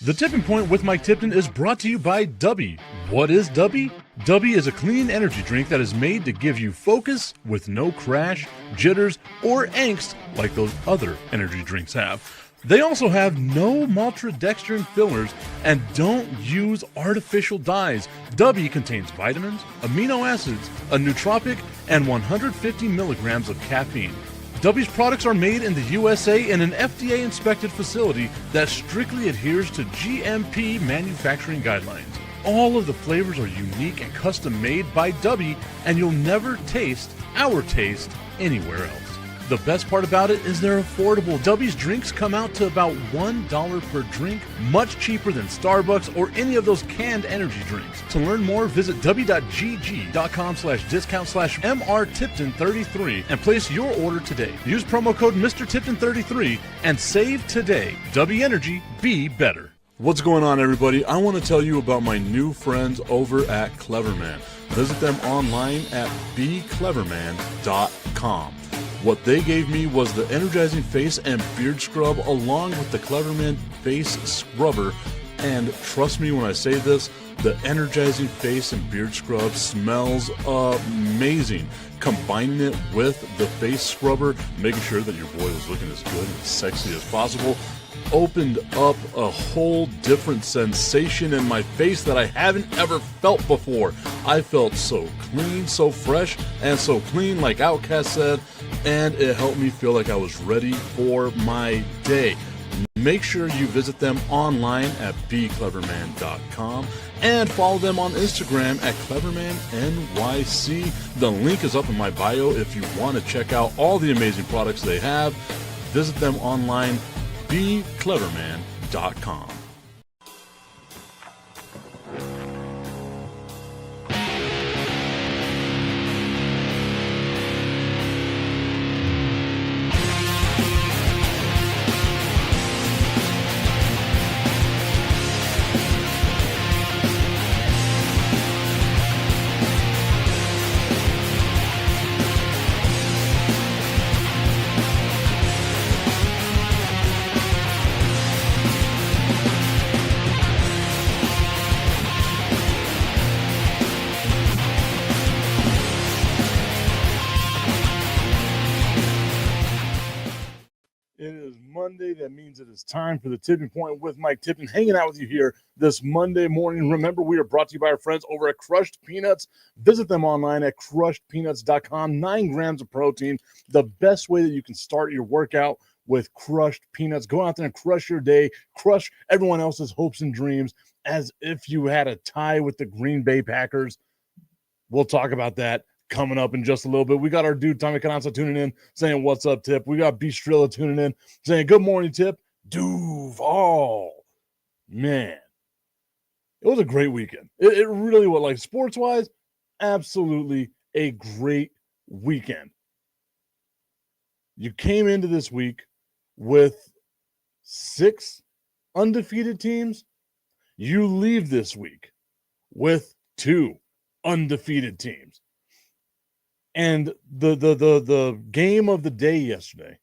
The Tipping Point with Mike Tipton is brought to you by Dubby. What is Dubby? Dubby is a clean energy drink that is made to give you focus with no crash, jitters, or angst like those other energy drinks have. They also have no maltodextrin fillers and don't use artificial dyes. Dubby contains vitamins, amino acids, a nootropic, and 150 milligrams of caffeine. Dubby's products are made in the USA in an FDA-inspected facility that strictly adheres to GMP manufacturing guidelines. All of the flavors are unique and custom-made by Dubby, and you'll never taste our taste anywhere else. The best part about it is they're affordable. Dubby's drinks come out to about $1 per drink, much cheaper than Starbucks or any of those canned energy drinks. To learn more, visit w.gg.com/discount/MRTipton33 and place your order today. Use promo code MrTipton33 and save today. Dubby Energy, be better. What's going on, everybody? I want to tell you about my new friends over at Cleverman. Visit them online at becleverman.com. What they gave me was the energizing face and beard scrub along with the Cleverman face scrubber. And trust me when I say this, the energizing face and beard scrub smells amazing. Combining it with the face scrubber, making sure that your boy was looking as good and sexy as possible, opened up a whole different sensation in my face that I haven't ever felt before. I felt so clean, so fresh, and so clean, like Outcast said, and it helped me feel like I was ready for my day. Make sure you visit them online at becleverman.com and follow them on Instagram at clevermannyc. The link is up in my bio if you want to check out all the amazing products they have. Visit them online, becleverman.com. It is Monday. That means it is time for the Tipping Point with Mike Tipton, hanging out with you here this Monday morning. Remember, we are brought to you by our friends over at Crushed Peanuts. Visit them online at crushedpeanuts.com. 9 grams of protein, the best way that you can start your workout with crushed peanuts. Go out there and crush your day, crush everyone else's hopes and dreams as if you had a tie with the Green Bay Packers. We'll talk about that coming up in just a little bit. We got our dude Tommy Cananza tuning in saying, "What's up, Tip?" We got B Strilla tuning in saying, "Good morning, Tip." Duval. Man, it was a great weekend. It really was, like, sports-wise, absolutely a great weekend. You came into this week with 6 undefeated teams. You leave this week with 2 undefeated teams. And the game of the day yesterday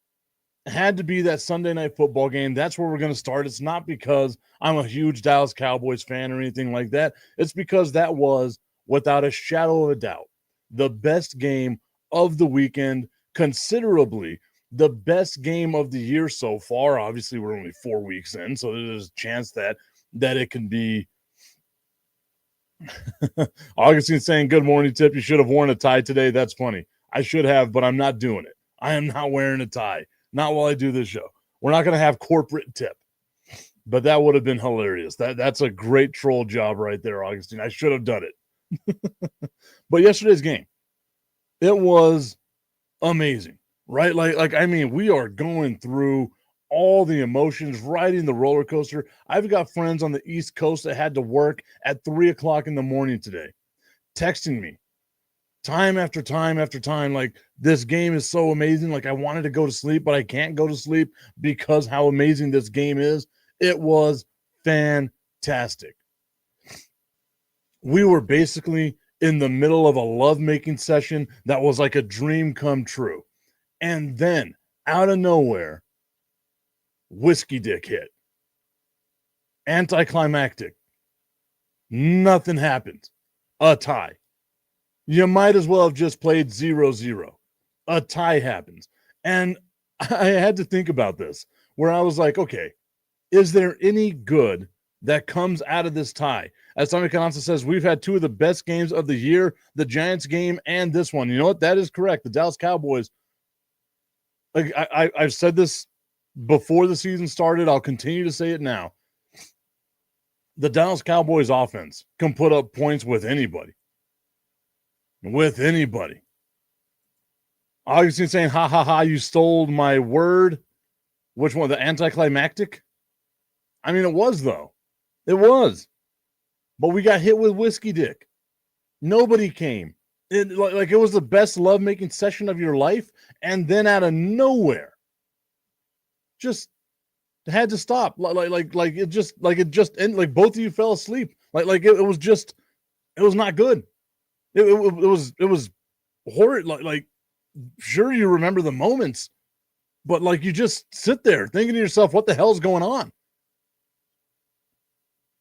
had to be that Sunday night football game. That's where we're going to start. It's not because I'm a huge Dallas Cowboys fan or anything like that. It's because that was, without a shadow of a doubt, the best game of the weekend, considerably the best game of the year so far. Obviously, we're only 4 weeks in, so there's a chance that it can be. Augustine saying, "Good morning, Tip. You should have worn a tie today." That's funny. I should have, but I'm not doing it. I am not wearing a tie. Not while I do this show. We're not going to have corporate Tip. But that would have been hilarious. That's a great troll job right there, Augustine. I should have done it. But yesterday's game, it was amazing, right? Like I mean, we are going through all the emotions, riding the roller coaster. I've got friends on the East Coast that had to work at 3:00 in the morning today, texting me time after time after time, like, "This game is so amazing. Like, I wanted to go to sleep, but I can't go to sleep because how amazing this game is." It was fantastic. We were basically in the middle of a lovemaking session that was like a dream come true. And then, out of nowhere, Whiskey Dick hit. Anticlimactic. Nothing happened. A tie. You might as well have just played 0-0. A tie happens. And I had to think about this, where I was like, okay, is there any good that comes out of this tie? As Tommy Cananza says, we've had two of the best games of the year, the Giants game and this one. You know what? That is correct. The Dallas Cowboys, like I've said this before the season started. I'll continue to say it now. The Dallas Cowboys offense can put up points with anybody. With anybody. Augustine saying, ha, ha, ha, you stole my word. Which one? The anticlimactic? I mean, it was, though. It was. But we got hit with whiskey dick. Nobody came. It was the best lovemaking session of your life. And then out of nowhere, just had to stop. It just ended. Like both of you fell asleep. It was not good. It was horrid. Sure, you remember the moments, but you just sit there thinking to yourself, what the hell's going on?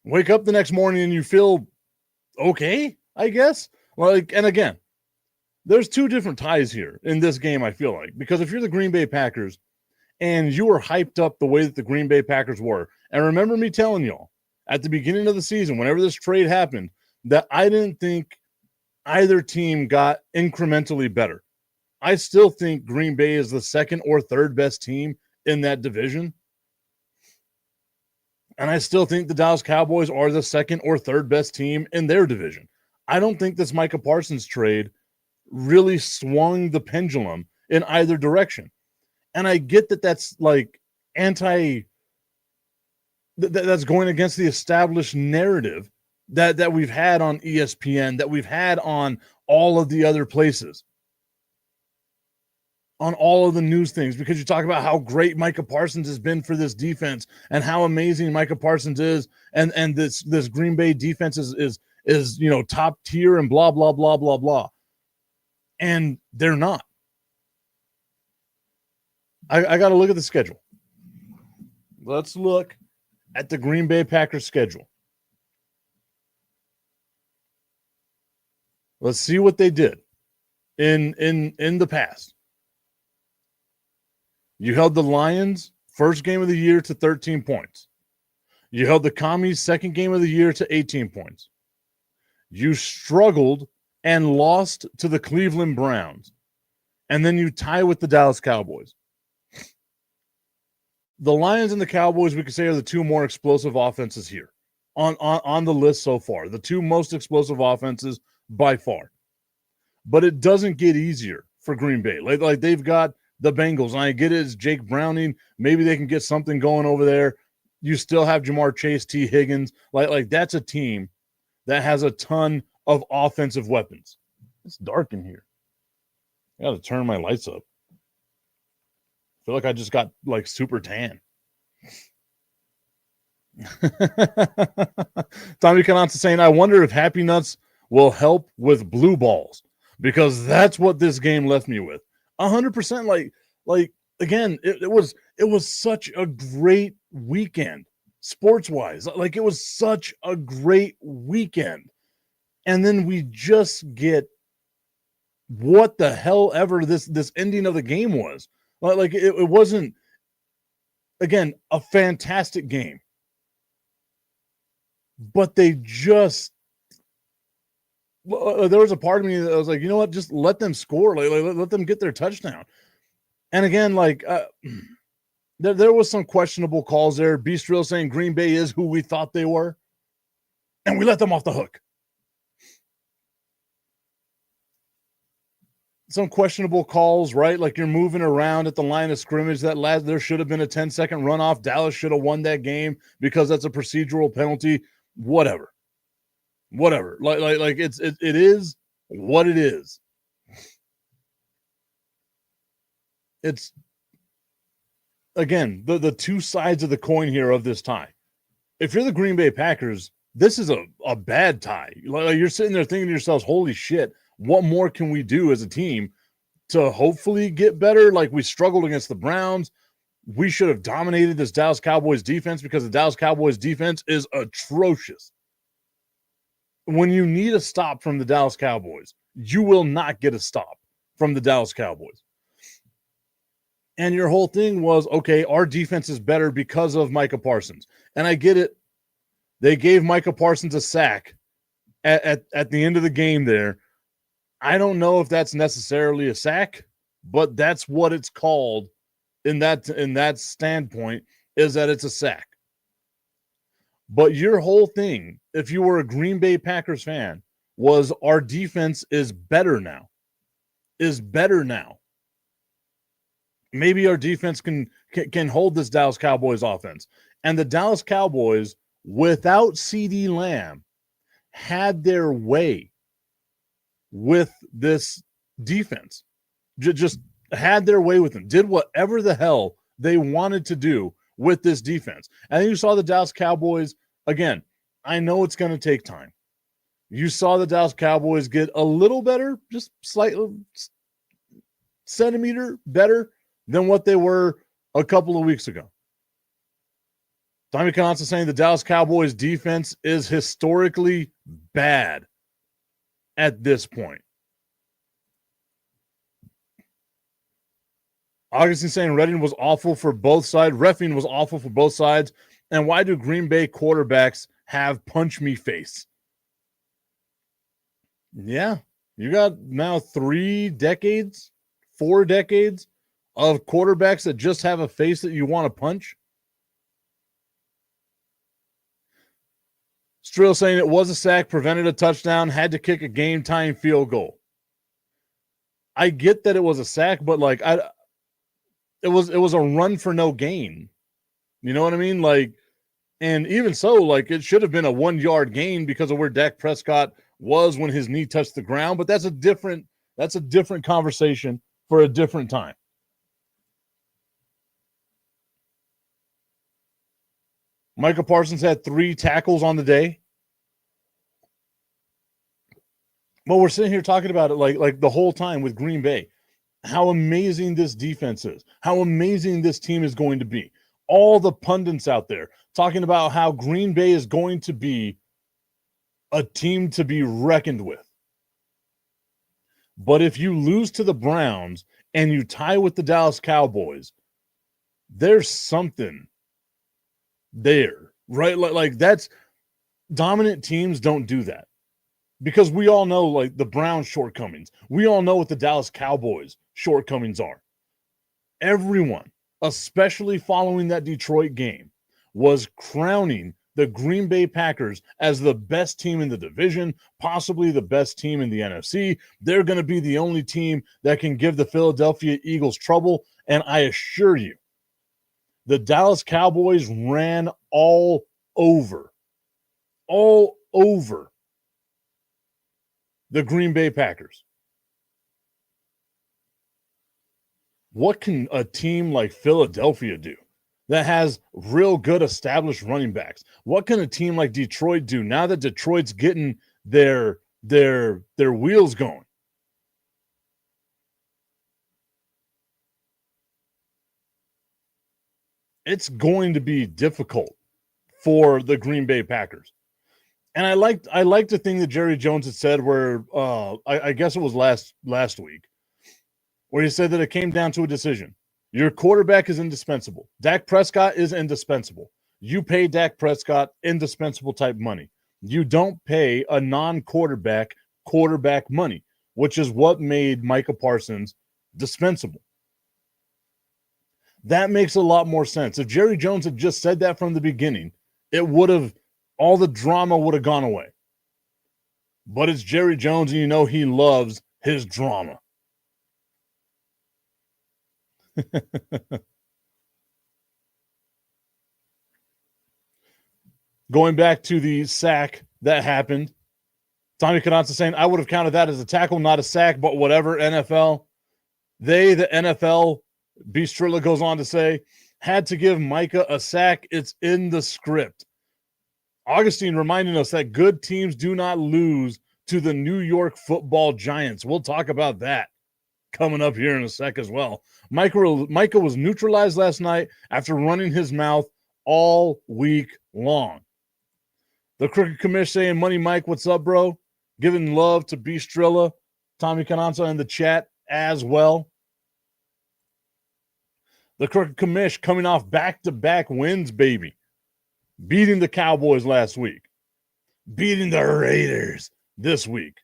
Wake up the next morning and you feel okay, I guess. And again, there's two different ties here in this game, I feel like, because if you're the Green Bay Packers and you were hyped up the way that the Green Bay Packers were, and remember me telling y'all at the beginning of the season, whenever this trade happened, that I didn't think either team got incrementally better. I still think Green Bay is the second or third best team in that division. And I still think the Dallas Cowboys are the second or third best team in their division. I don't think this Micah Parsons trade really swung the pendulum in either direction. And I get that that's that's going against the established narrative that we've had on ESPN, that we've had on all of the other places, on all of the news things, because you talk about how great Micah Parsons has been for this defense and how amazing Micah Parsons is, and this Green Bay defense is top tier and blah blah blah blah blah, and they're not. I got to look at the schedule. Let's look at the Green Bay Packers schedule. Let's see what they did in the past. You held the Lions first game of the year to 13 points. You held the Commies second game of the year to 18 points. You struggled and lost to the Cleveland Browns. And then you tie with the Dallas Cowboys. The Lions and the Cowboys, we could say, are the two more explosive offenses here on the list so far. The two most explosive offenses by far. But it doesn't get easier for Green Bay. Like they've got the Bengals, and I get it, it's Jake Browning. Maybe they can get something going over there. You still have Jamar Chase, T. Higgins. Like that's a team that has a ton of offensive weapons. It's dark in here. I got to turn my lights up. I feel like I just got super tan. Tommy Cananza saying, I wonder if Happy Nuts will help with blue balls, because that's what this game left me with. 100%. Again, it was such a great weekend sports wise. It was such a great weekend. And then we just get what the hell ever this ending of the game was. It wasn't, again, a fantastic game, but they just, there was a part of me that was like, you know what, just let them score, let them get their touchdown. And again, there was some questionable calls there. Beastrill saying Green Bay is who we thought they were, and we let them off the hook. Some questionable calls, right? Like you're moving around at the line of scrimmage. There should have been a 10-second runoff. Dallas should have won that game because that's a procedural penalty. Whatever. It is what it is. It's, again, the two sides of the coin here of this tie. If you're the Green Bay Packers, this is a bad tie. You're sitting there thinking to yourselves, holy shit, what more can we do as a team to hopefully get better? We struggled against the Browns. we should have dominated this Dallas Cowboys defense because the Dallas Cowboys defense is atrocious. When you need a stop from the Dallas Cowboys, you will not get a stop from the Dallas Cowboys. And your whole thing was, okay, our defense is better because of Micah Parsons. And I get it. They gave Micah Parsons a sack at the end of the game there. I don't know if that's necessarily a sack, but that's what it's called in that standpoint, is that it's a sack. But your whole thing, if you were a Green Bay Packers fan, was our defense is better now. Maybe our defense can hold this Dallas Cowboys offense. And the Dallas Cowboys, without CeeDee Lamb, had their way with this defense. Just had their way with them. Did whatever the hell they wanted to do with this defense. And then you saw the Dallas Cowboys, again, I know it's going to take time. You saw the Dallas Cowboys get a little better, just slightly centimeter better than what they were a couple of weeks ago. Tommy Conance is saying the Dallas Cowboys defense is historically bad at this point. Augustine saying Redding was awful for both sides. Reffing was awful for both sides. And why do Green Bay quarterbacks have punch me face? Yeah, you got now 4 decades of quarterbacks that just have a face that you want to punch. Strill saying it was a sack, prevented a touchdown, had to kick a game-tying field goal. I get that it was a sack, but like it was a run for no gain. You know what I mean? Like, and even so, like it should have been a 1-yard gain because of where Dak Prescott was when his knee touched the ground. But that's a different conversation for a different time. Micah Parsons had 3 tackles on the day. But we're sitting here talking about it like the whole time with Green Bay. How amazing this defense is. How amazing this team is going to be. All the pundits out there talking about how Green Bay is going to be a team to be reckoned with. But if you lose to the Browns and you tie with the Dallas Cowboys, there's something there, right? Like that's dominant teams don't do that. Because we all know like the Browns' shortcomings. We all know what the Dallas Cowboys' shortcomings are. Everyone, especially following that Detroit game, was crowning the Green Bay Packers as the best team in the division, possibly the best team in the NFC. They're going to be the only team that can give the Philadelphia Eagles trouble. And I assure you, the Dallas Cowboys ran all over the Green Bay Packers. What can a team like Philadelphia do that has real good established running backs? What can a team like Detroit do now that Detroit's getting their wheels going? It's going to be difficult for the Green Bay Packers. And I liked the thing that Jerry Jones had said where I guess it was last week, where he said that it came down to a decision. Your quarterback is indispensable. Dak Prescott is indispensable. You pay Dak Prescott indispensable type money. You don't pay a non-quarterback quarterback money, which is what made Micah Parsons dispensable. That makes a lot more sense. If Jerry Jones had just said that from the beginning, it would have all the drama would have gone away. But it's Jerry Jones, and you know he loves his drama. Going back to the sack that happened, Tommy Cananza saying, I would have counted that as a tackle, not a sack, but whatever, NFL. The NFL, B. Strilla goes on to say, had to give Micah a sack. It's in the script. Augustine reminding us that good teams do not lose to the New York Football Giants. We'll talk about that coming up here in a sec as well. Micah was neutralized last night after running his mouth all week long. The Crooked Commish saying, Money Mike, what's up, bro? Giving love to Beastrilla, Tommy Cananza in the chat as well. The Crooked Commish coming off back-to-back wins, baby. Beating the Cowboys last week. Beating the Raiders this week.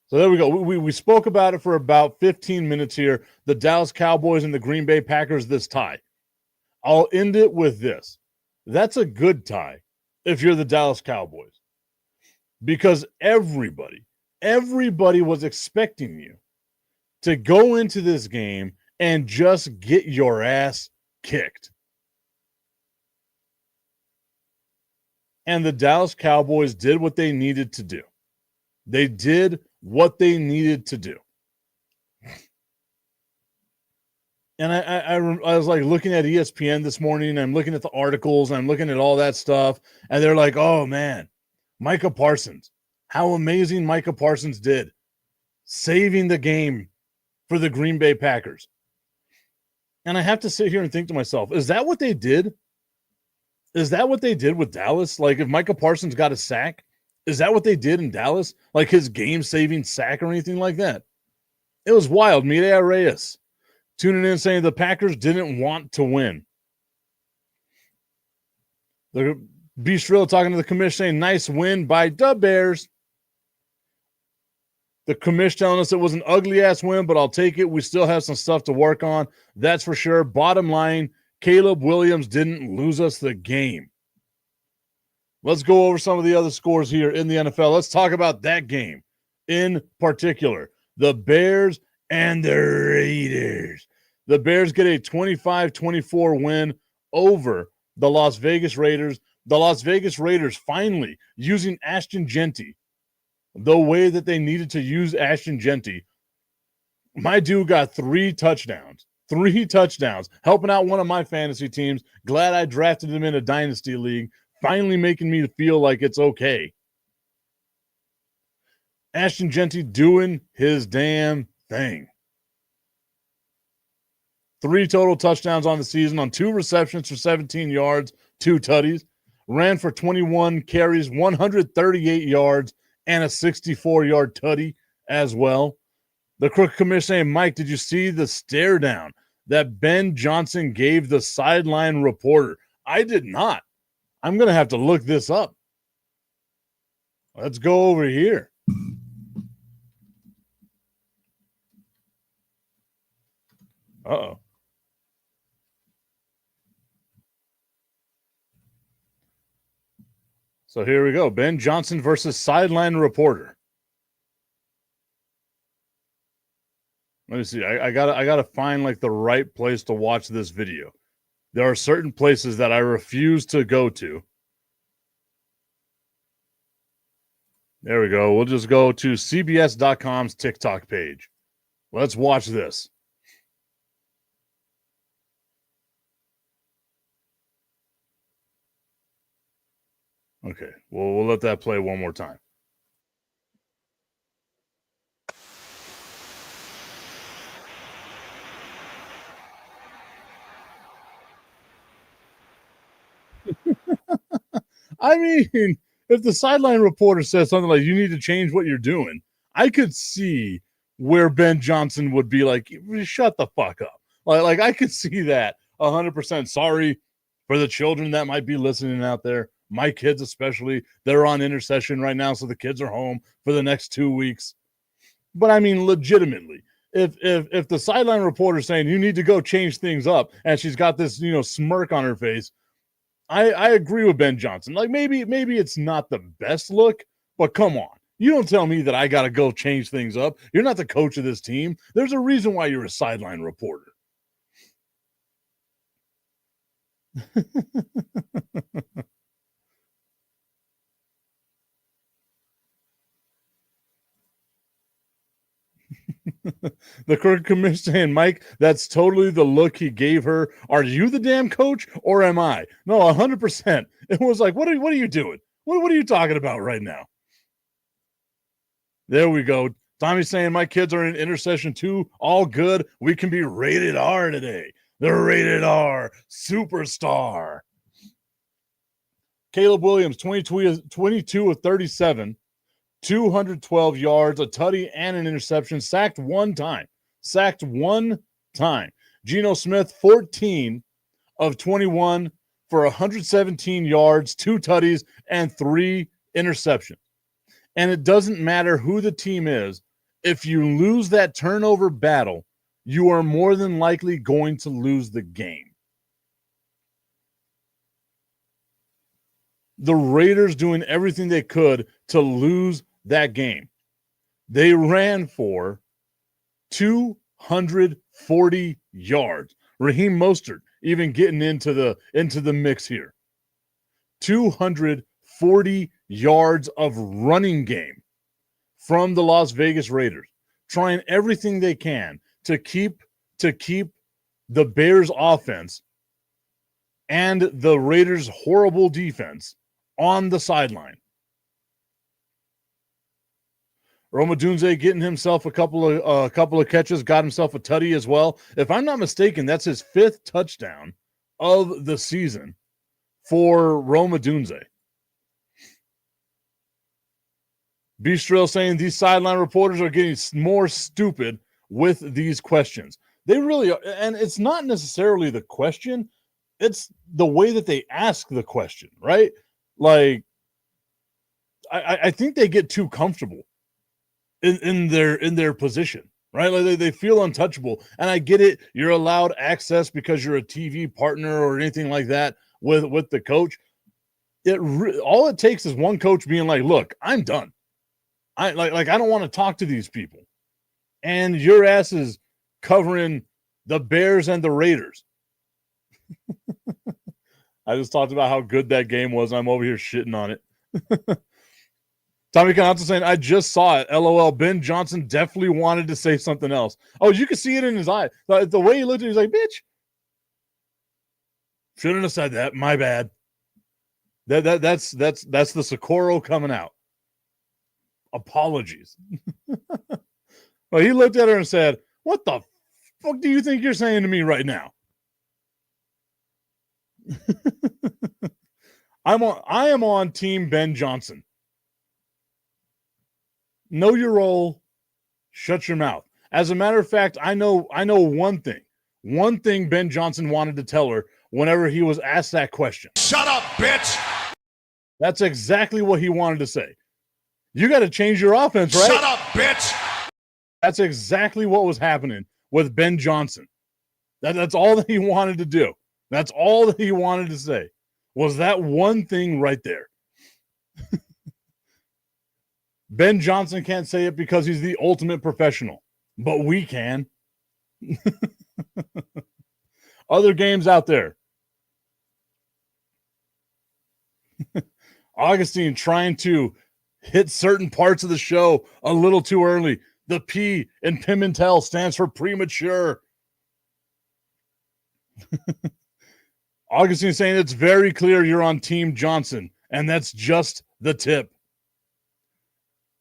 So there we go. We spoke about it for about 15 minutes here. The Dallas Cowboys and the Green Bay Packers, this tie. I'll end it with this. That's a good tie if you're the Dallas Cowboys. Because everybody was expecting you to go into this game and just get your ass kicked. And the Dallas Cowboys did what they needed to do. They did what they needed to do. And I was like looking at ESPN this morning, and I'm looking at the articles, and I'm looking at all that stuff, and they're like, oh man, Micah Parsons, how amazing Micah Parsons did, saving the game for the Green Bay Packers. And I have to sit here and think to myself, is that what they did? Is that what they did with Dallas? Like if Micah Parsons got a sack, is that what they did in Dallas? Like his game-saving sack or anything like that? It was wild. Mireya Reyes tuning in saying the Packers didn't want to win. The Beastrilla talking to the commish saying nice win by the Bears. The commish telling us it was an ugly-ass win, but I'll take it. We still have some stuff to work on. That's for sure. Bottom line, Caleb Williams didn't lose us the game. Let's go over some of the other scores here in the NFL. Let's talk about that game in particular. The Bears and the Raiders. The Bears get a 25-24 win over the Las Vegas Raiders. The Las Vegas Raiders finally using Ashton Genty the way that they needed to use Ashton Genty. My dude got 3 touchdowns. 3 touchdowns. Helping out one of my fantasy teams. Glad I drafted him in a dynasty league. Finally making me feel like it's okay. Ashton Genty doing his damn thing. 3 total touchdowns on the season on 2 receptions for 17 yards, 2 tutties. Ran for 21 carries, 138 yards, and a 64-yard tutty as well. The Crook Commish saying, Mike, did you see the stare down that Ben Johnson gave the sideline reporter? I did not. I'm going to have to look this up. Let's go over here. Uh-oh. So here we go. Ben Johnson versus sideline reporter. Let me see. I gotta find like the right place to watch this video. There are certain places that I refuse to go to. There we go. We'll just go to CBS.com's TikTok page. Let's watch this. Okay, we'll let that play one more time. I mean, if the sideline reporter says something like, you need to change what you're doing, I could see where Ben Johnson would be like, shut the fuck up. Like I could see that 100%. Sorry for the children that might be listening out there. My kids especially, they're on intercession right now, so the kids are home for the next 2 weeks. But I mean, legitimately, if the sideline reporter is saying you need to go change things up, and she's got this smirk on her face, I agree with Ben Johnson. Like maybe it's not the best look, but come on. You don't tell me that I got to go change things up. You're not the coach of this team. There's a reason why you're a sideline reporter. The Crooked Commission saying, Mike, that's totally the look he gave her. Are you the damn coach or am I? No, 100%. It was like, what are you doing? What are you talking about right now? There we go. Tommy's saying my kids are in intercession too. All good. We can be rated R today. They're rated R. Superstar. Caleb Williams, 22 of 37, 212 yards, a tutty, and an interception. Sacked one time. Geno Smith, 14 of 21 for 117 yards, 2 tutties, and 3 interceptions. And it doesn't matter who the team is. If you lose that turnover battle, you are more than likely going to lose the game. The Raiders doing everything they could to lose that game. They ran for 240 yards. Raheem Mostert even getting into the mix here. 240 yards of running game from the Las Vegas Raiders, trying everything they can to keep the Bears offense and the Raiders' horrible defense on the sideline. Rome Odunze getting himself a couple of catches, got himself a tutty as well. If I'm not mistaken, that's his 5th touchdown of the season for Rome Odunze. Bistril saying these sideline reporters are getting more stupid with these questions. They really are, and it's not necessarily the question, it's the way that they ask the question, right? Like, I think they get too comfortable in their position, right? Like they feel untouchable. And I get it. You're allowed access because you're a TV partner or anything like that with the coach. All it takes is one coach being like, look, I'm done. I don't want to talk to these people. And your ass is covering the Bears and the Raiders. I just talked about how good that game was. I'm over here shitting on it. Tommy Canazzo saying, I just saw it. LOL. Ben Johnson definitely wanted to say something else. Oh, you can see it in his eye. The way he looked at it, he's like, bitch. Shouldn't have said that. My bad. That's the Socorro coming out. Apologies. Well, he looked at her and said, what the fuck do you think you're saying to me right now? I am on team Ben Johnson. Know your role. Shut your mouth. As a matter of fact, I know one thing. One thing Ben Johnson wanted to tell her whenever he was asked that question. Shut up, bitch. That's exactly what he wanted to say. You got to change your offense, right? Shut up, bitch. That's exactly what was happening with Ben Johnson. That's all that he wanted to do. That's all that he wanted to say was that one thing right there. Ben Johnson can't say it because he's the ultimate professional, but we can. Other games out there. Augustine trying to hit certain parts of the show a little too early. The P in Pimentel stands for premature. Augustine saying it's very clear you're on Team Johnson, and that's just the tip.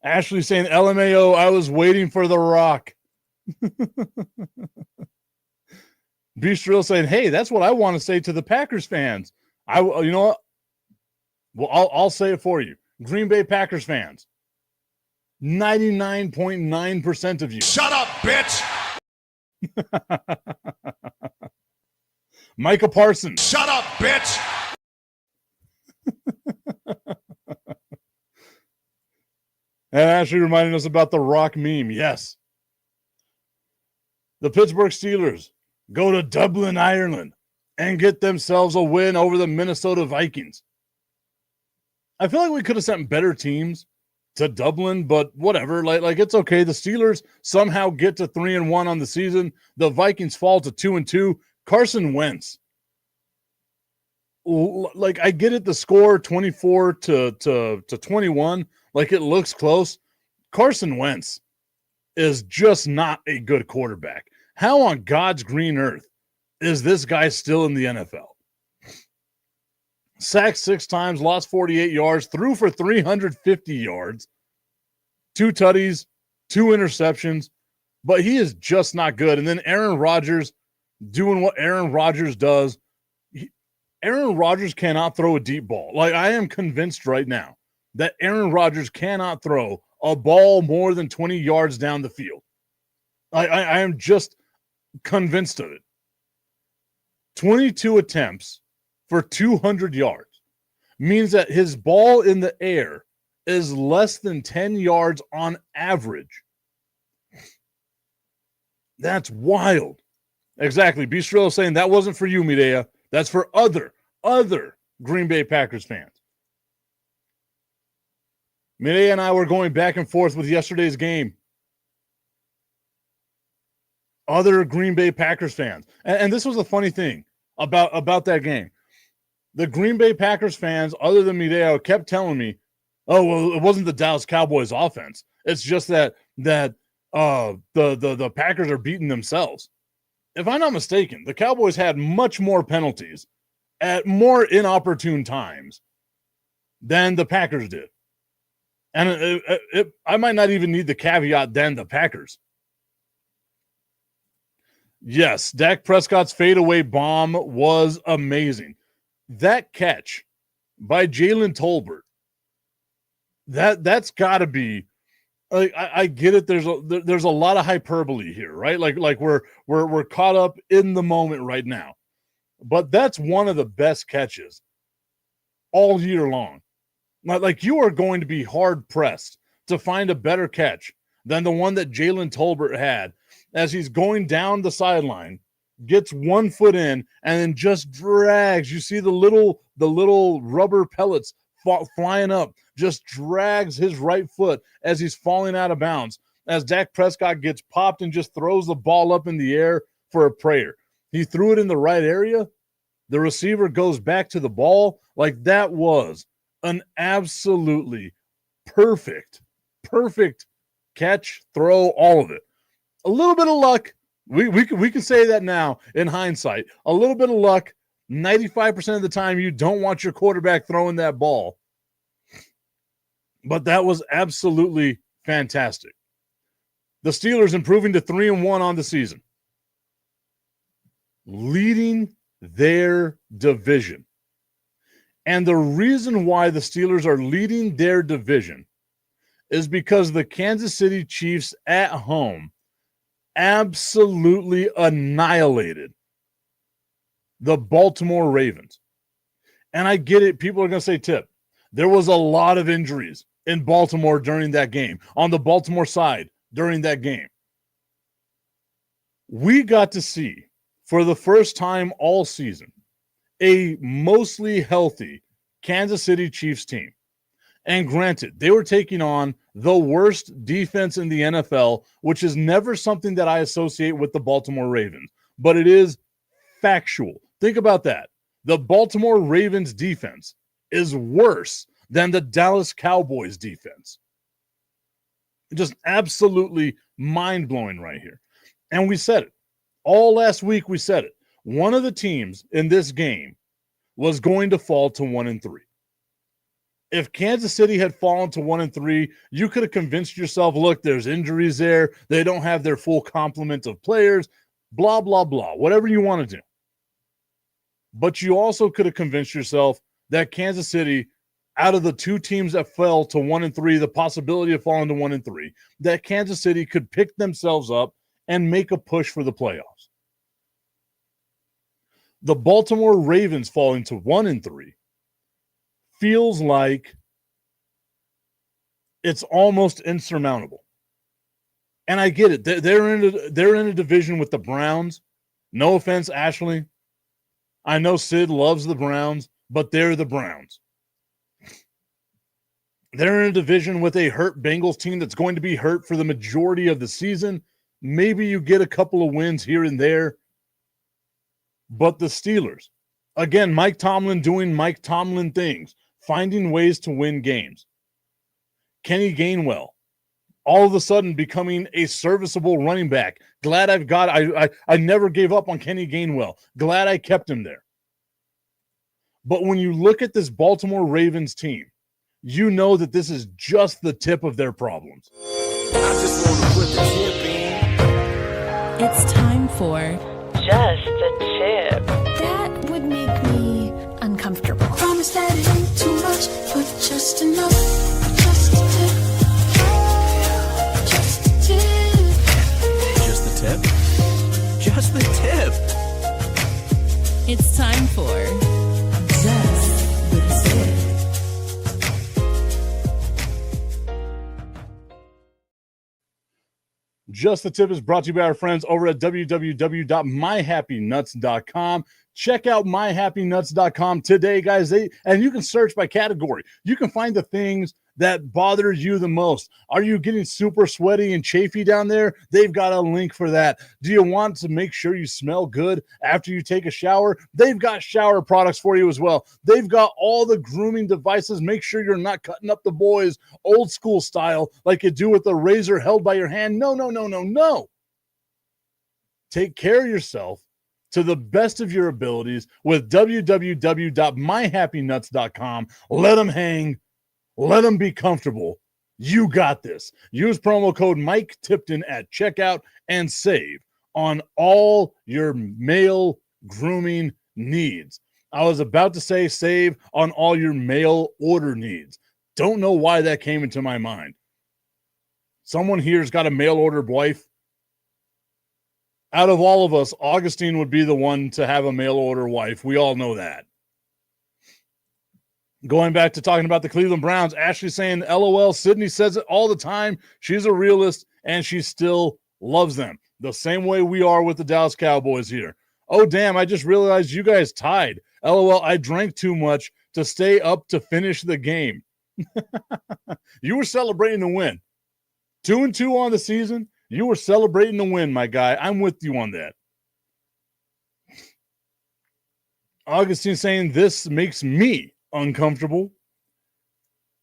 Ashley saying, LMAO, I was waiting for the rock. Bistril saying, hey, that's what I want to say to the Packers fans. You know what? Well, I'll say it for you. Green Bay Packers fans. 99.9% of you. Shut up, bitch. Micah Parsons. Shut up, bitch. And Ashley reminding us about the Rock meme. Yes. The Pittsburgh Steelers go to Dublin, Ireland, and get themselves a win over the Minnesota Vikings. I feel like we could have sent better teams to Dublin, but whatever. Like it's okay. The Steelers somehow get to 3-1 on the season. The Vikings fall to 2-2. Carson Wentz. Like I get it, the score 24 to 21. Like it looks close. Carson Wentz is just not a good quarterback. How on God's green earth is this guy still in the NFL? Sacked 6 times, lost 48 yards, threw for 350 yards, 2 tutties, 2 interceptions, but he is just not good. And then Aaron Rodgers doing what Aaron Rodgers does. Aaron Rodgers cannot throw a deep ball. Like, I am convinced right now that Aaron Rodgers cannot throw a ball more than 20 yards down the field. I am just convinced of it. 22 attempts for 200 yards means that his ball in the air is less than 10 yards on average. That's wild. Exactly. Bistrillo saying that wasn't for you, Midea. That's for other Green Bay Packers fans. Midea and I were going back and forth with yesterday's game. Other Green Bay Packers fans. And this was a funny thing about that game. The Green Bay Packers fans, other than Midea, kept telling me, oh, well, it wasn't the Dallas Cowboys offense. It's just that the Packers are beating themselves. If I'm not mistaken, the Cowboys had much more penalties at more inopportune times than the Packers did. And I might not even need the caveat than the Packers. Yes, Dak Prescott's fadeaway bomb was amazing. That catch by Jalen Tolbert, that's got to be. Like, I get it. There's a lot of hyperbole here, right? Like we're caught up in the moment right now, but that's one of the best catches all year long. Like, you are going to be hard pressed to find a better catch than the one that Jalen Tolbert had as he's going down the sideline, gets 1 foot in, and then just drags. You see the little rubber pellets flying up, just drags his right foot as he's falling out of bounds, as Dak Prescott gets popped and just throws the ball up in the air for a prayer. He threw it in the right area. The receiver goes back to the ball. Like, that was an absolutely perfect catch, throw, all of it. A little bit of luck. We can say that now in hindsight. A little bit of luck. 95% of the time, you don't want your quarterback throwing that ball. But that was absolutely fantastic. The Steelers improving to 3-1 on the season, leading their division. And the reason why the Steelers are leading their division is because the Kansas City Chiefs at home absolutely annihilated the Baltimore Ravens. And I get it. People are going to say, Tip, there was a lot of injuries in Baltimore during that game, on the Baltimore side during that game. We got to see, for the first time all season, a mostly healthy Kansas City Chiefs team. And granted, they were taking on the worst defense in the NFL, which is never something that I associate with the Baltimore Ravens, but it is factual. Think about that. The Baltimore Ravens defense is worse than the Dallas Cowboys defense. Just absolutely mind-blowing right here. And we said it. All last week we said it. One of the teams in this game was going to fall to 1-3. If Kansas City had fallen to 1-3, you could have convinced yourself, look, there's injuries there. They don't have their full complement of players, blah, blah, blah, whatever you want to do. But you also could have convinced yourself that Kansas City, out of the two teams that fell to 1-3, the possibility of falling to 1-3, that Kansas City could pick themselves up and make a push for the playoffs. The Baltimore Ravens falling to 1-3 feels like it's almost insurmountable. And I get it. They're in a division with the Browns. No offense, Ashley. I know Sid loves the Browns, but they're the Browns. They're in a division with a hurt Bengals team that's going to be hurt for the majority of the season. Maybe you get a couple of wins here and there. But the Steelers, again, Mike Tomlin doing Mike Tomlin things, finding ways to win games. Kenny Gainwell, all of a sudden becoming a serviceable running back. Glad I never gave up on Kenny Gainwell. Glad I kept him there. But when you look at this Baltimore Ravens team, you know that this is just the tip of their problems. I just wanna put the tip in. It's time for Just a tip. That Would Make Me Uncomfortable. Promise that it ain't too much, but just enough. Just a tip. Just a tip. Just the tip. Just the tip. It's time for Just the Tip. Just the Tip is brought to you by our friends over at www.myhappynuts.com. Check out myhappynuts.com today, guys. And you can search by category. You can find the things that bother you the most. Are you getting super sweaty and chafy down there? They've got a link for that. Do you want to make sure you smell good after you take a shower? They've got shower products for you as well. They've got all the grooming devices. Make sure you're not cutting up the boys old school style like you do with the razor held by your hand. No, no, no, no, no. Take care of yourself to the best of your abilities with www.myhappynuts.com. Let them hang. Let them be comfortable. You got this. Use promo code Mike Tipton at checkout and save on all your male grooming needs. I was about to say save on all your mail order needs. Don't know why that came into my mind. Someone here's got a mail order wife. Out of all of us, Augustine would be the one to have a mail order wife. We all know that. Going back to talking about the Cleveland Browns, Ashley saying, LOL, Sydney says it all the time. She's a realist, and she still loves them. The same way we are with the Dallas Cowboys here. Oh, damn, I just realized you guys tied. LOL, I drank too much to stay up to finish the game. You were celebrating the win. 2-2 on the season. You were celebrating the win, my guy. I'm with you on that. Augustine saying, this makes me uncomfortable.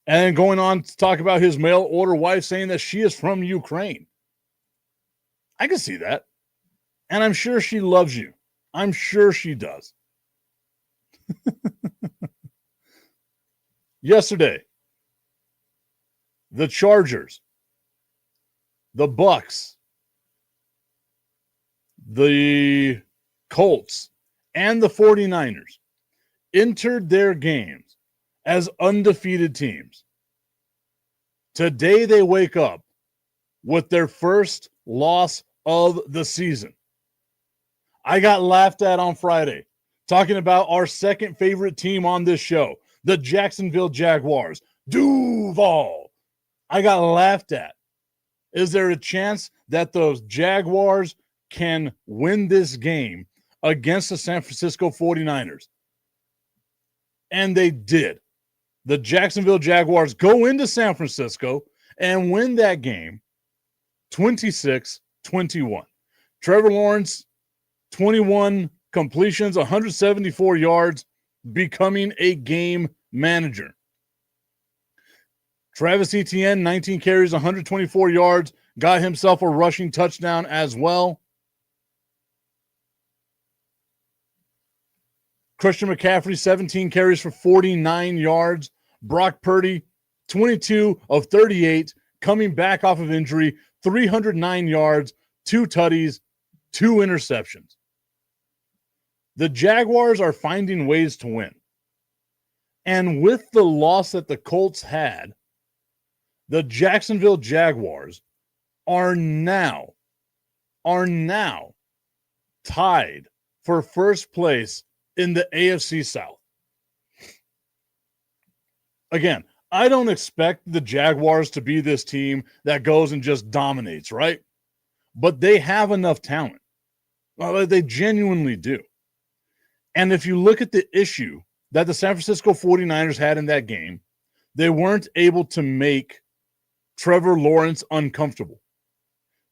And going on to talk about his mail order wife saying that she is from Ukraine. I can see that. And I'm sure she loves you. I'm sure she does. Yesterday, the Chargers, the Bucks, the Colts, and the 49ers entered their games as undefeated teams. Today they wake up with their first loss of the season. I got laughed at on Friday talking about our second favorite team on this show, the Jacksonville Jaguars. Duval. I got laughed at. Is there a chance that those Jaguars can win this game against the San Francisco 49ers? And they did. The Jacksonville Jaguars go into San Francisco and win that game 26-21. Trevor Lawrence, 21 completions, 174 yards, becoming a game manager. Travis Etienne, 19 carries, 124 yards, got himself a rushing touchdown as well. Christian McCaffrey, 17 carries for 49 yards. Brock Purdy, 22 of 38, coming back off of injury, 309 yards, 2 tutties, 2 interceptions. The Jaguars are finding ways to win. And with the loss that the Colts had, the Jacksonville Jaguars are now tied for first place in the AFC South. Again, I don't expect the Jaguars to be this team that goes and just dominates, right? But they have enough talent. Well, they genuinely do. And if you look at the issue that the San Francisco 49ers had in that game, they weren't able to make Trevor Lawrence uncomfortable.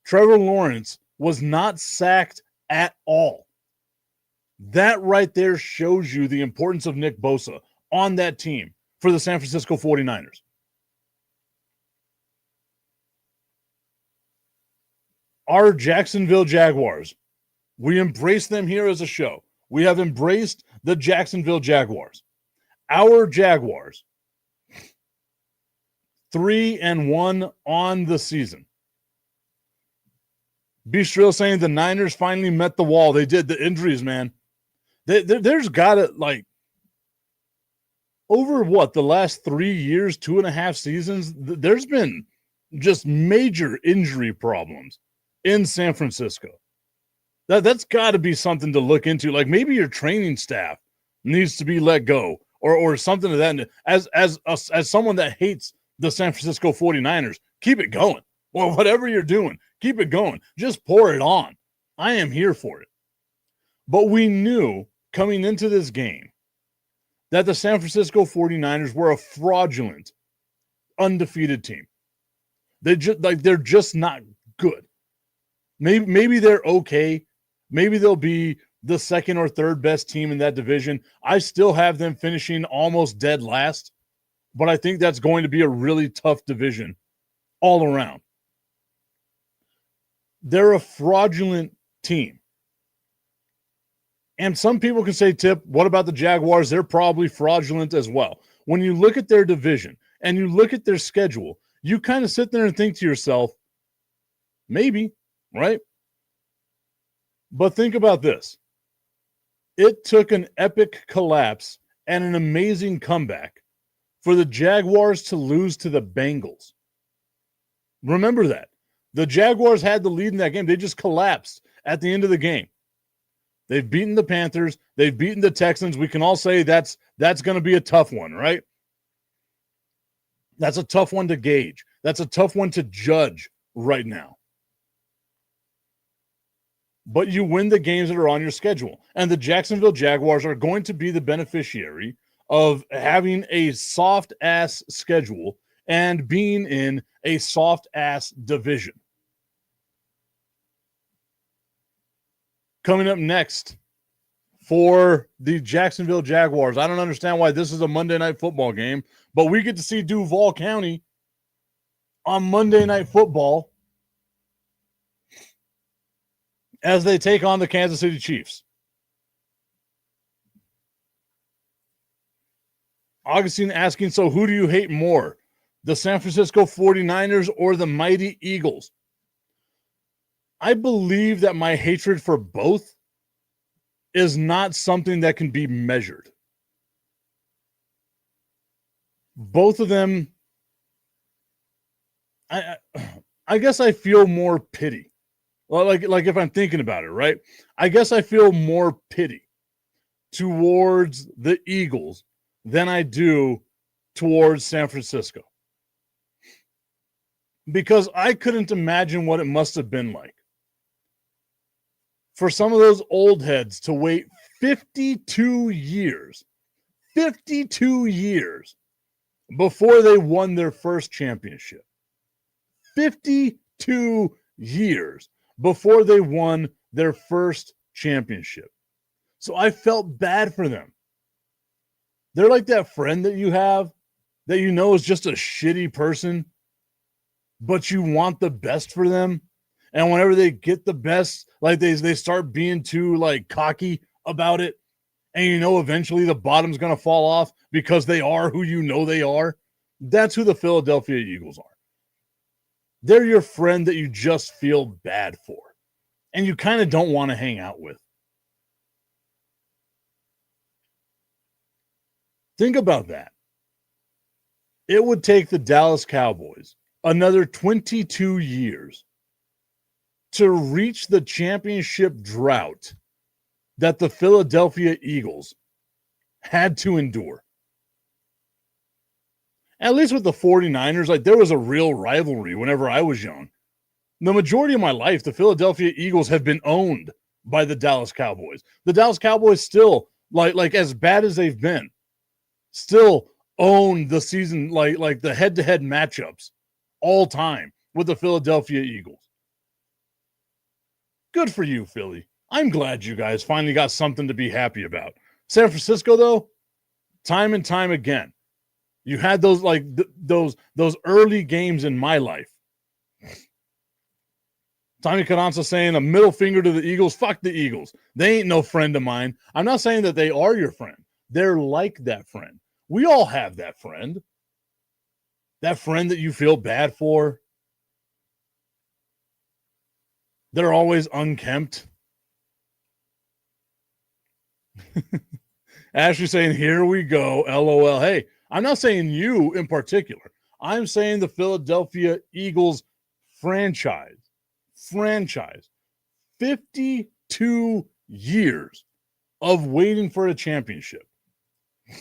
Trevor Lawrence was not sacked at all. That right there shows you the importance of Nick Bosa on that team for the San Francisco 49ers. Our Jacksonville Jaguars, we embrace them here as a show. We have embraced the Jacksonville Jaguars. Our Jaguars, 3-1 on the season. Bistro saying the Niners finally met the wall. They did. The injuries, man. There's got to, like, over what, the last 3 years, 2.5 seasons, there's been just major injury problems in San Francisco. That's got to be something to look into. Like, maybe your training staff needs to be let go or something of that. As someone that hates the San Francisco 49ers, keep it going. Well, whatever you're doing, keep it going. Just pour it on. I am here for it. But we knew coming into this game that the San Francisco 49ers were a fraudulent, undefeated team. They're just not good. Maybe they're okay. Maybe they'll be the second or third best team in that division. I still have them finishing almost dead last, but I think that's going to be a really tough division all around. They're a fraudulent team. And some people can say, Tip, what about the Jaguars? They're probably fraudulent as well. When you look at their division and you look at their schedule, you kind of sit there and think to yourself, maybe, right? But think about this. It took an epic collapse and an amazing comeback for the Jaguars to lose to the Bengals. Remember that. The Jaguars had the lead in that game. They just collapsed at the end of the game. They've beaten the Panthers. They've beaten the Texans. We can all say that's going to be a tough one, right? That's a tough one to gauge. That's a tough one to judge right now. But you win the games that are on your schedule. And the Jacksonville Jaguars are going to be the beneficiary of having a soft-ass schedule and being in a soft-ass division. Coming up next for the Jacksonville Jaguars. I don't understand why this is a Monday Night Football game, but we get to see Duval County on Monday Night Football as they take on the Kansas City Chiefs. Augustine asking, so who do you hate more, the San Francisco 49ers or the mighty Eagles? I believe that my hatred for both is not something that can be measured. Both of them, I guess I feel more pity. Well, like if I'm thinking about it, right? I guess I feel more pity towards the Eagles than I do towards San Francisco. Because I couldn't imagine what it must have been like for some of those old heads to wait 52 years before they won their first championship. 52 years before they won their first championship. So I felt bad for them. They're like that friend that you have that you know is just a shitty person, but you want the best for them. And whenever they get the best, like they start being too like cocky about it. And you know eventually the bottom's going to fall off because they are who you know they are. That's who the Philadelphia Eagles are. They're your friend that you just feel bad for. And you kind of don't want to hang out with. Think about that. It would take the Dallas Cowboys another 22 years to reach the championship drought that the Philadelphia Eagles had to endure. At least with the 49ers, like there was a real rivalry whenever I was young. The majority of my life, the Philadelphia Eagles have been owned by the Dallas Cowboys. The Dallas Cowboys still, like as bad as they've been, still own the season, like the head-to-head matchups all time with the Philadelphia Eagles. Good for you, Philly. I'm glad you guys finally got something to be happy about. San Francisco, though, time and time again, you had those those early games in my life. Tommy Carranza saying a middle finger to the Eagles. Fuck the Eagles. They ain't no friend of mine. I'm not saying that they are your friend. They're like that friend. We all have that friend. That friend that you feel bad for. They're always unkempt. Ashley saying, here we go, LOL. Hey, I'm not saying you in particular. I'm saying the Philadelphia Eagles franchise. 52 years of waiting for a championship. It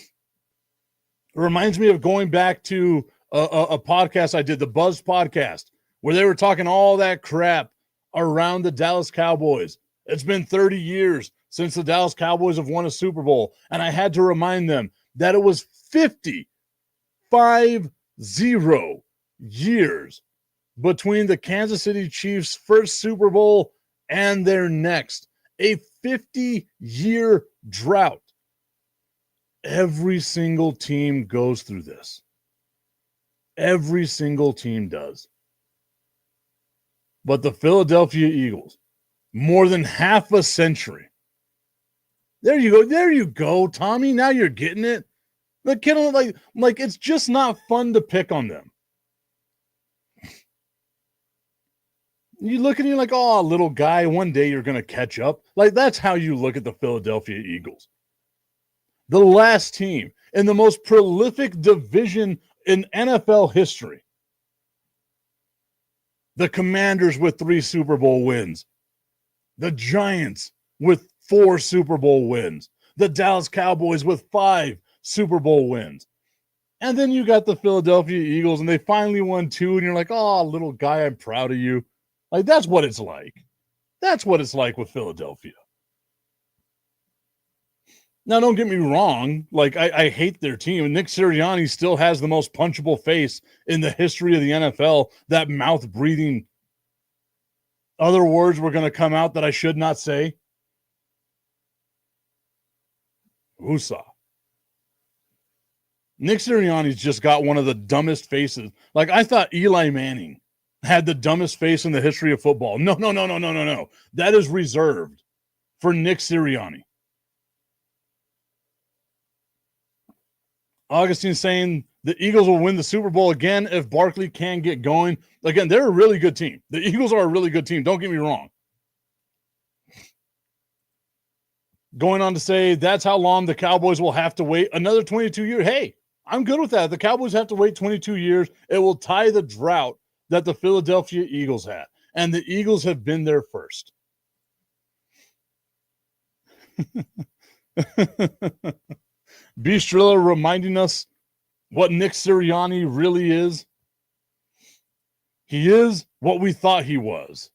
reminds me of going back to a podcast I did, the Buzz podcast, where they were talking all that crap around the Dallas Cowboys. It's been 30 years since the Dallas Cowboys have won a Super Bowl, and I had to remind them that it was 50 years between the Kansas City Chiefs' first Super Bowl and their next. A 50-year drought. Every single team goes through this. Every single team does. But the Philadelphia Eagles, more than half a century. There you go. There you go, Tommy. Now you're getting it. The kid, like it's just not fun to pick on them. You look at you like, oh, little guy, one day you're going to catch up. Like, that's how you look at the Philadelphia Eagles. The last team in the most prolific division in NFL history. The Commanders with 3 Super Bowl wins. The Giants with 4 Super Bowl wins. The Dallas Cowboys with 5 Super Bowl wins. And then you got the Philadelphia Eagles, and they finally won 2, and you're like, oh, little guy, I'm proud of you. Like, that's what it's like. That's what it's like with Philadelphia. Now, don't get me wrong. Like, I hate their team. Nick Sirianni still has the most punchable face in the history of the NFL. That mouth-breathing. Other words were going to come out that I should not say. Woosah. Nick Sirianni's just got one of the dumbest faces. Like, I thought Eli Manning had the dumbest face in the history of football. No. That is reserved for Nick Sirianni. Augustine saying the Eagles will win the Super Bowl again if Barkley can get going. Again, they're a really good team. The Eagles are a really good team. Don't get me wrong. Going on to say that's how long the Cowboys will have to wait. Another 22 years. Hey, I'm good with that. The Cowboys have to wait 22 years. It will tie the drought that the Philadelphia Eagles had. And the Eagles have been there first. Beast Driller reminding us what Nick Sirianni really is. He is what we thought he was.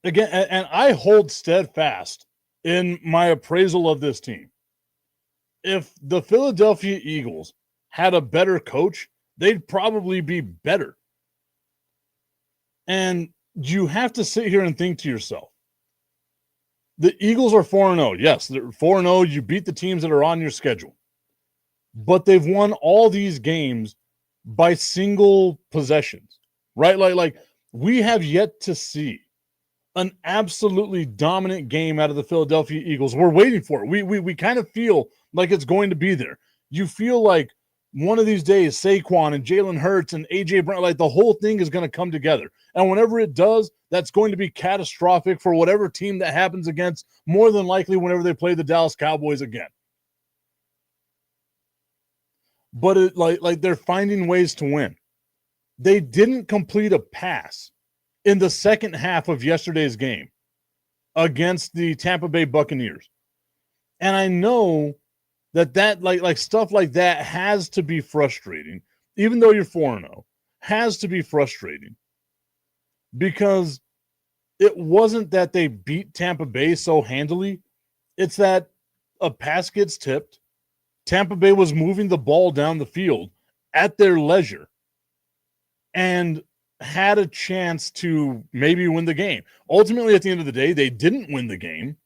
Again, and I hold steadfast in my appraisal of this team. If the Philadelphia Eagles had a better coach, they'd probably be better. And you have to sit here and think to yourself, the Eagles are 4-0. Yes, they're 4-0. You beat the teams that are on your schedule. But they've won all these games by single possessions, right? Like we have yet to see an absolutely dominant game out of the Philadelphia Eagles. We're waiting for it. We kind of feel like it's going to be there. You feel like one of these days, Saquon and Jalen Hurts and A.J. Brown, like the whole thing is going to come together. And whenever it does, that's going to be catastrophic for whatever team that happens against, more than likely whenever they play the Dallas Cowboys again. But it, like they're finding ways to win. They didn't complete a pass in the second half of yesterday's game against the Tampa Bay Buccaneers. And I know that like stuff like that has to be frustrating, even though you're 4-0, has to be frustrating because it wasn't that they beat Tampa Bay so handily. It's that a pass gets tipped. Tampa Bay was moving the ball down the field at their leisure and had a chance to maybe win the game. Ultimately, at the end of the day, they didn't win the game.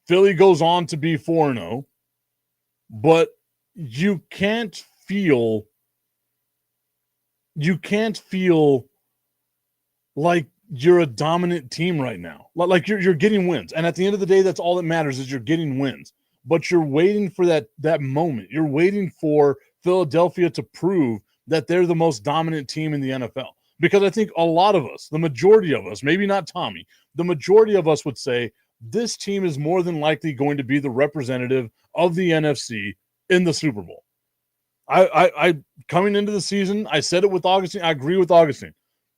Philly goes on to be 4-0. But you can't feel like you're a dominant team right now. Like you're getting wins. And at the end of the day, that's all that matters is you're getting wins. But you're waiting for that moment. You're waiting for Philadelphia to prove that they're the most dominant team in the NFL. Because I think a lot of us, the majority of us, maybe not Tommy, the majority of us would say this team is more than likely going to be the representative of the NFC in the Super Bowl. I coming into the season, I said it with Augustine. I agree with Augustine.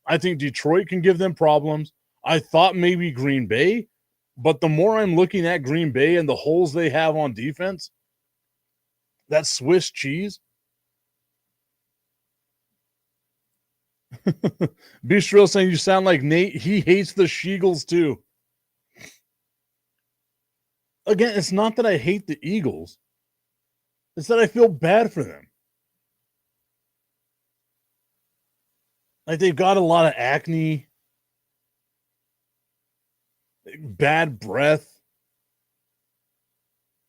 I think Detroit can give them problems. I thought maybe Green Bay, but the more I'm looking at Green Bay and the holes they have on defense, that Swiss cheese. Bistro saying you sound like Nate. He hates the Sheagles too. Again, it's not that I hate the Eagles. It's that I feel bad for them. Like they've got a lot of acne, bad breath.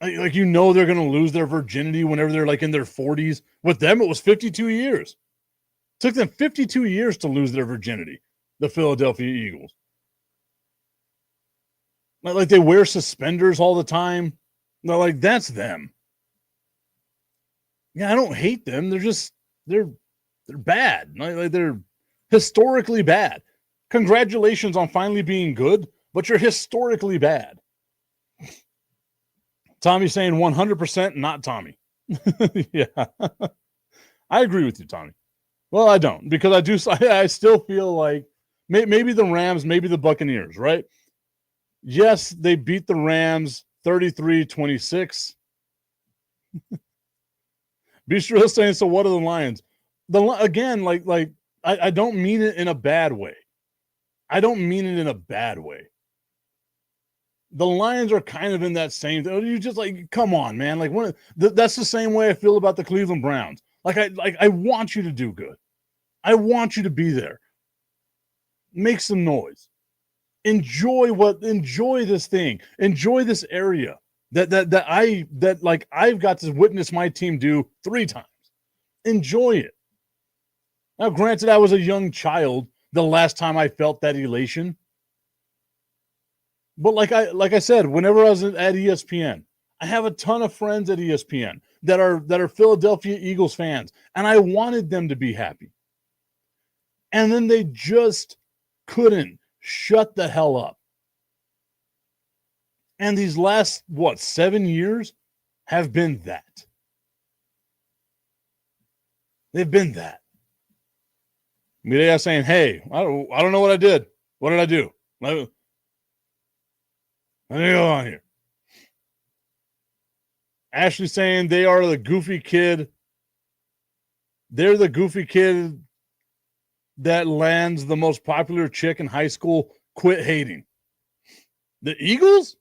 Like you know they're going to lose their virginity whenever they're like in their 40s. With them, it was 52 years. It took them 52 years to lose their virginity, the Philadelphia Eagles. Like they wear suspenders all the time. They're like, that's them. Yeah, I don't hate them. They're bad. Like they're historically bad. Congratulations on finally being good, but you're historically bad. Tommy's saying 100% not Tommy. Yeah. I agree with you, Tommy. Well, I don't, because I still feel like maybe the Rams, maybe the Buccaneers, right? Yes, they beat the Rams 33-26. Bistro saying, so what are the Lions? Again, I don't mean it in a bad way. I don't mean it in a bad way. The Lions are kind of in that same thing. You just like, come on, man. Like that's the same way I feel about the Cleveland Browns. I want you to do good. I want you to be there. Make some noise. Enjoy this thing. Enjoy this area that I've got to witness my team do 3 times. Enjoy it. Now, granted, I was a young child the last time I felt that elation. But like I said, whenever I was at ESPN, I have a ton of friends at ESPN that are Philadelphia Eagles fans, and I wanted them to be happy. And then they just couldn't shut the hell up. And these last, 7 years have been that. They've been that. Mireya saying, hey, I don't know what I did. What did I do? Let me go on here. Ashley saying they are the goofy kid. They're the goofy kid that lands the most popular chick in high school. Quit hating. The Eagles?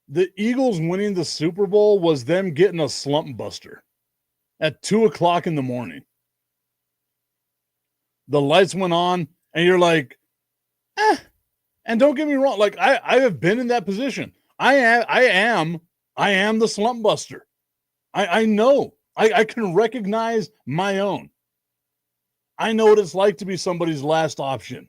The Eagles winning the Super Bowl was them getting a slump buster at 2:00 in the morning. The lights went on, and you're like, And don't get me wrong, like I have been in that position. I am the slump buster. I know. I can recognize my own. I know what it's like to be somebody's last option.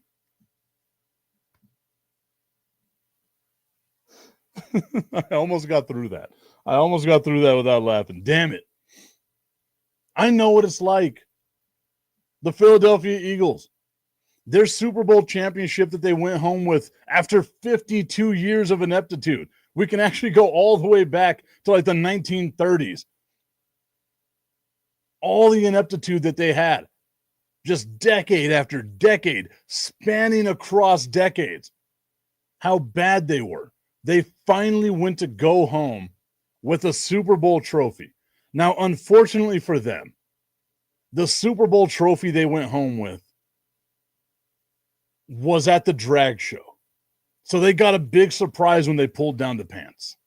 I almost got through that. Without laughing. Damn it. I know what it's like. The Philadelphia Eagles. Their Super Bowl championship that they went home with after 52 years of ineptitude. We can actually go all the way back to like the 1930s. All the ineptitude that they had. Just decade after decade, spanning across decades. How bad they were. They finally went to go home with a Super Bowl trophy. Now, unfortunately for them, the Super Bowl trophy they went home with was at the drag show. So they got a big surprise when they pulled down the pants.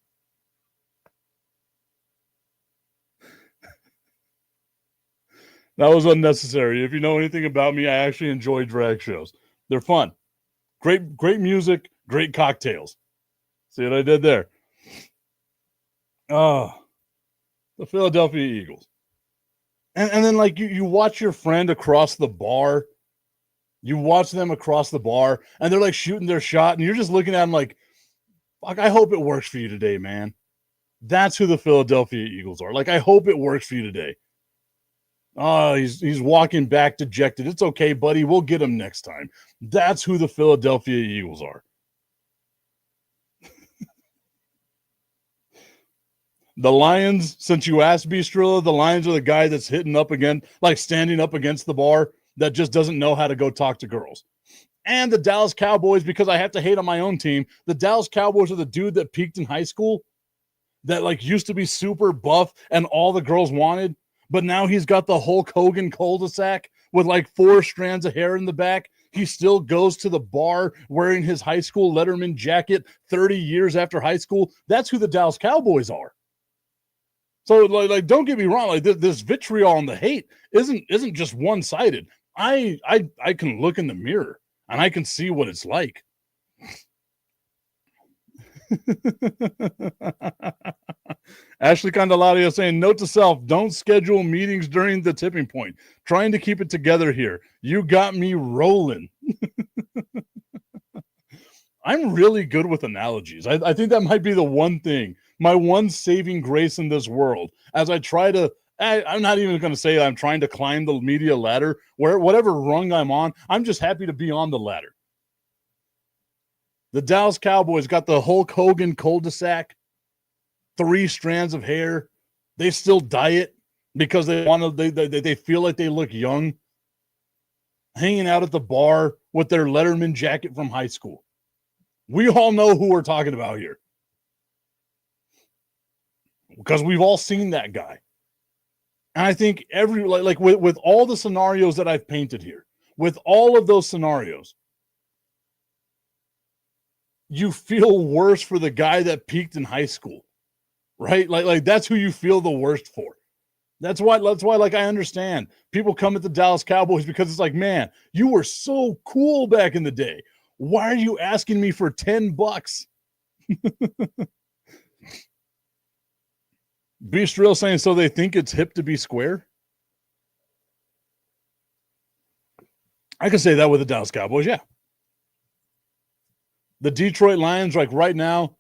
That was unnecessary. If you know anything about me, I actually enjoy drag shows. They're fun. Great music, great cocktails. See what I did there? Oh, the Philadelphia Eagles. And then like you watch your friend across the bar. You watch them across the bar, and they're like shooting their shot, and you're just looking at them like, fuck, I hope it works for you today, man. That's who the Philadelphia Eagles are. Like, I hope it works for you today. Oh, he's walking back dejected. It's okay, buddy. We'll get him next time. That's who the Philadelphia Eagles are. The Lions, since you asked, Bistrilla, the Lions are the guy that's hitting up again, like standing up against the bar that just doesn't know how to go talk to girls. And the Dallas Cowboys, because I have to hate on my own team, the Dallas Cowboys are the dude that peaked in high school that like used to be super buff and all the girls wanted, but now he's got the Hulk Hogan cul-de-sac with like 4 strands of hair in the back. He still goes to the bar wearing his high school Letterman jacket 30 years after high school. That's who the Dallas Cowboys are. So like don't get me wrong, like this vitriol and the hate isn't just one-sided. I can look in the mirror and I can see what it's like. Ashley Candelario saying, note to self, don't schedule meetings during the tipping point. Trying to keep it together here. You got me rolling. I'm really good with analogies. I think that might be the one thing, my one saving grace in this world. As I try to, I'm not even going to say I'm trying to climb the media ladder, where whatever rung I'm on, I'm just happy to be on the ladder. The Dallas Cowboys got the Hulk Hogan cul-de-sac, 3 strands of hair. They still dye it because they want to. They feel like they look young. Hanging out at the bar with their Letterman jacket from high school. We all know who we're talking about here because we've all seen that guy. And I think with all the scenarios that I've painted here, with all of those scenarios, you feel worse for the guy that peaked in high school, right? Like that's who you feel the worst for. That's why like I understand people come at the Dallas Cowboys because it's like, man, you were so cool back in the day. Why are you asking me for $10? Beast Real saying, so they think it's hip to be square? I can say that with the Dallas Cowboys, yeah. The Detroit Lions, like right now,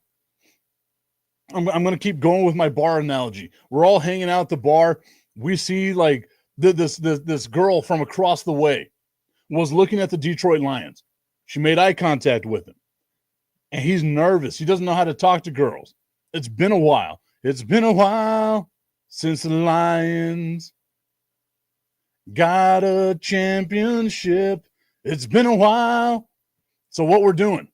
I'm going to keep going with my bar analogy. We're all hanging out at the bar. We see like this girl from across the way was looking at the Detroit Lions. She made eye contact with him. And he's nervous. He doesn't know how to talk to girls. It's been a while. It's been a while since the Lions got a championship. It's been a while. So what we're doing,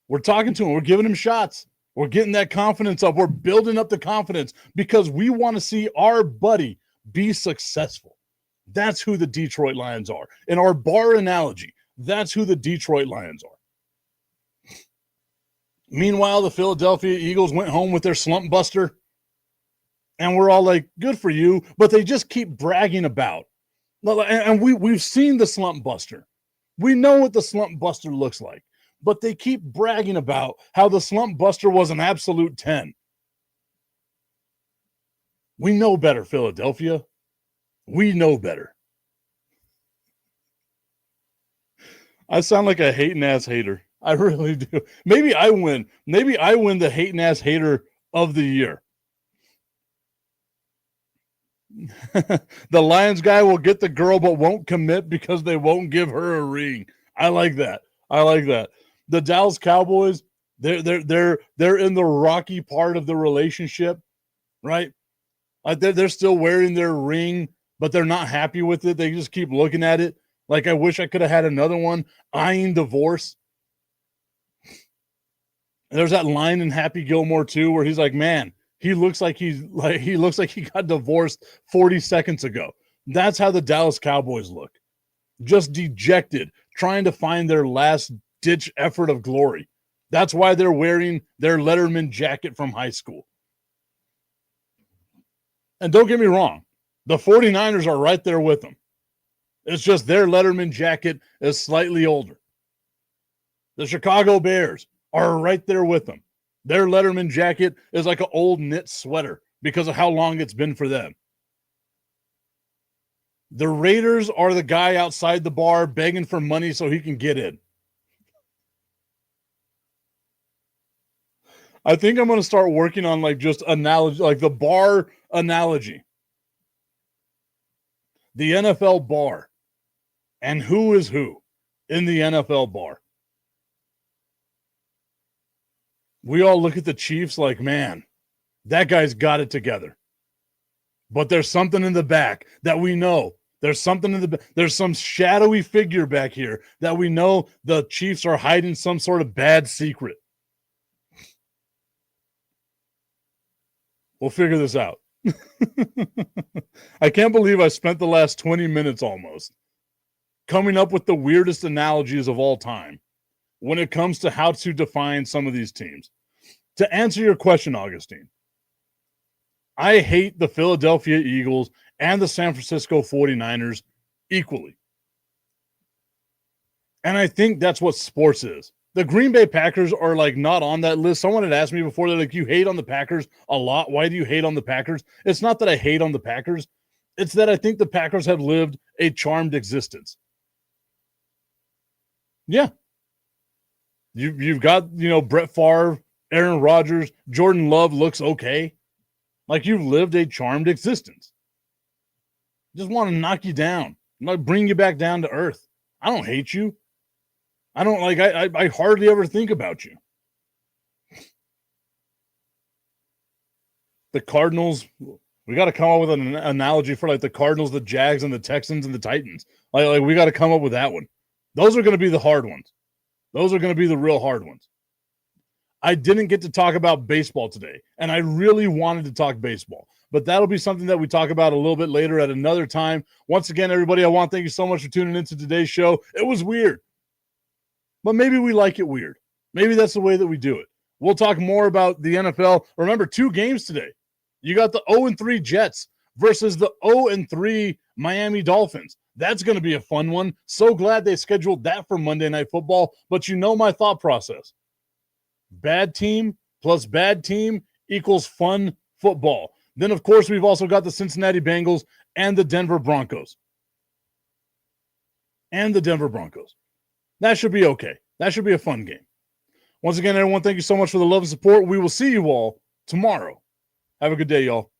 we're talking to him. We're giving him shots. We're getting that confidence up. We're building up the confidence because we want to see our buddy be successful. That's who the Detroit Lions are. In our bar analogy, that's who the Detroit Lions are. Meanwhile, the Philadelphia Eagles went home with their slump buster. And we're all like, good for you. But they just keep bragging about. And we've seen the slump buster. We know what the slump buster looks like. But they keep bragging about how the slump buster was an absolute 10. We know better, Philadelphia. We know better. I sound like a hating ass hater. I really do. Maybe I win. Maybe I win the hating ass hater of the year. The Lions guy will get the girl but won't commit because they won't give her a ring. I like that. I like that. The Dallas Cowboys, they're in the rocky part of the relationship, right? They're still wearing their ring, but they're not happy with it. They just keep looking at it. Like, I wish I could have had another one. Eyeing divorce. And there's that line in Happy Gilmore too, where he's like, man, he looks like he got divorced 40 seconds ago. That's how the Dallas Cowboys look. Just dejected, trying to find their last ditch effort of glory. That's why they're wearing their Letterman jacket from high school. And don't get me wrong, the 49ers are right there with them. It's just their Letterman jacket is slightly older. The Chicago Bears are right there with them. Their Letterman jacket is like an old knit sweater because of how long it's been for them. The Raiders are the guy outside the bar begging for money so he can get in. I think I'm going to start working on like just analogy, like the bar analogy. the NFL bar. And who is who in the NFL bar? We all look at the Chiefs like, man, that guy's got it together. But there's something in the back that we know. There's something in the there's some shadowy figure back here that we know the Chiefs are hiding some sort of bad secret. We'll figure this out. I can't believe I spent the last 20 minutes almost coming up with the weirdest analogies of all time when it comes to how to define some of these teams. To answer your question, Augustine, I hate the Philadelphia Eagles and the San Francisco 49ers equally. And I think that's what sports is. The Green Bay Packers are like not on that list. Someone had asked me before, they're like, you hate on the Packers a lot. Why do you hate on the Packers? It's not that I hate on the Packers. It's that I think the Packers have lived a charmed existence. Yeah. You've got, Brett Favre, Aaron Rodgers, Jordan Love looks okay. Like you've lived a charmed existence. Just want to knock you down. Like bring you back down to earth. I don't hate you. I don't like, I hardly ever think about you. The Cardinals, we got to come up with an analogy for like the Cardinals, the Jags, and the Texans and the Titans. Like we got to come up with that one. Those are going to be the hard ones. Those are going to be the real hard ones. I didn't get to talk about baseball today, and I really wanted to talk baseball. But that'll be something that we talk about a little bit later at another time. Once again, everybody, I want to thank you so much for tuning into today's show. It was weird, but maybe we like it weird. Maybe that's the way that we do it. We'll talk more about the NFL. Remember, 2 games today. You got the 0-3 Jets versus the 0-3 Miami Dolphins. That's going to be a fun one. So glad they scheduled that for Monday Night Football. But you know my thought process. Bad team plus bad team equals fun football. Then, of course, we've also got the Cincinnati Bengals and the Denver Broncos. That should be okay. That should be a fun game. Once again, everyone, thank you so much for the love and support. We will see you all tomorrow. Have a good day, y'all.